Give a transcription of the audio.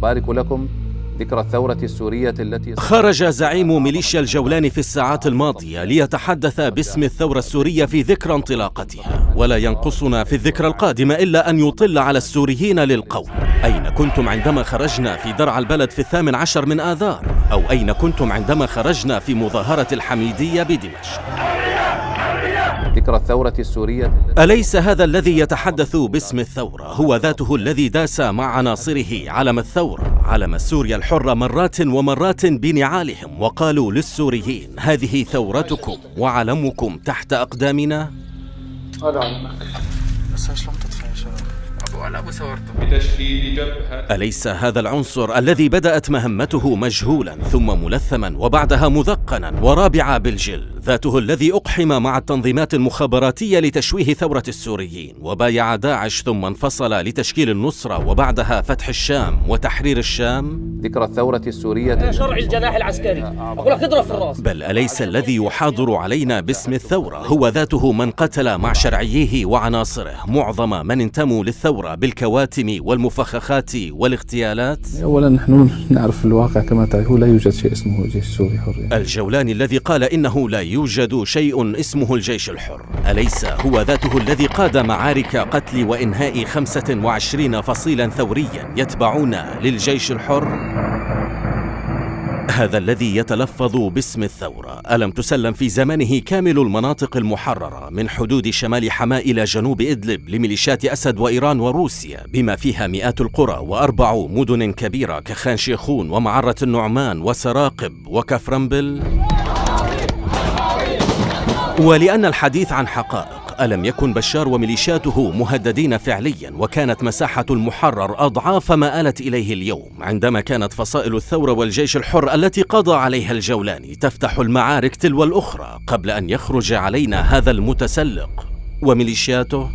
أبارك لكم ذكرى الثورة السورية التي خرج زعيم ميليشيا الجولان في الساعات الماضية ليتحدث باسم الثورة السورية في ذكرى انطلاقتها، ولا ينقصنا في الذكرى القادمة إلا أن يطل على السوريين للقول: أين كنتم عندما خرجنا في درع البلد في 18 من آذار؟ أو أين كنتم عندما خرجنا في مظاهرة الحميدية بدمشق؟ ذكرى الثورة السورية. أليس هذا الذي يتحدث باسم الثورة هو ذاته الذي داس مع عناصره علم الثورة، علم سوريا الحرة مرات ومرات بنعالهم، وقالوا للسوريين: هذه ثورتكم وعلمكم تحت أقدامنا؟ هذا علمك بس ايش لم تطفي يا شباب؟ ابو على ابو صورته. بتشكيل جبهة. أليس هذا العنصر الذي بدأت مهمته مجهولا ثم ملثما وبعدها مثقنا ورابعا بالجل، ذاته الذي أقحم مع التنظيمات المخابراتية لتشويه ثورة السوريين، وبايع داعش ثم انفصل لتشكيل النصرة وبعدها فتح الشام وتحرير الشام؟ ذكرى الثورة السورية. شرع الجناح العسكري أقول لك اضرب في الراس. بل أليس الذي يحاضر علينا باسم الثورة هو ذاته من قتل مع شرعيه وعناصره معظم من انتموا للثورة بالكواتم والمفخخات والاغتيالات؟ أولا نحن نعرف الواقع كما تعرفون، لا يوجد شيء اسمه الجيش السوري حر. الجولاني الذي قال إنه لا يوجد شيء اسمه الجيش الحر، أليس هو ذاته الذي قاد معارك قتل وإنهاء 25 فصيلا ثوريا يتبعون للجيش الحر؟ هذا الذي يتلفظ باسم الثورة ألم تسلم في زمانه كامل المناطق المحررة من حدود شمال حماة إلى جنوب إدلب لميليشيات أسد وإيران وروسيا، بما فيها مئات القرى و4 مدن كبيرة كخان شيخون ومعرة النعمان وسراقب وكفرنبل؟ ولأن الحديث عن حقائق، ألم يكن بشار وميليشياته مهددين فعليا، وكانت مساحة المحرر أضعاف ما آلت إليه اليوم عندما كانت فصائل الثورة والجيش الحر التي قضى عليها الجولاني تفتح المعارك تلو الأخرى قبل أن يخرج علينا هذا المتسلق وميليشياته؟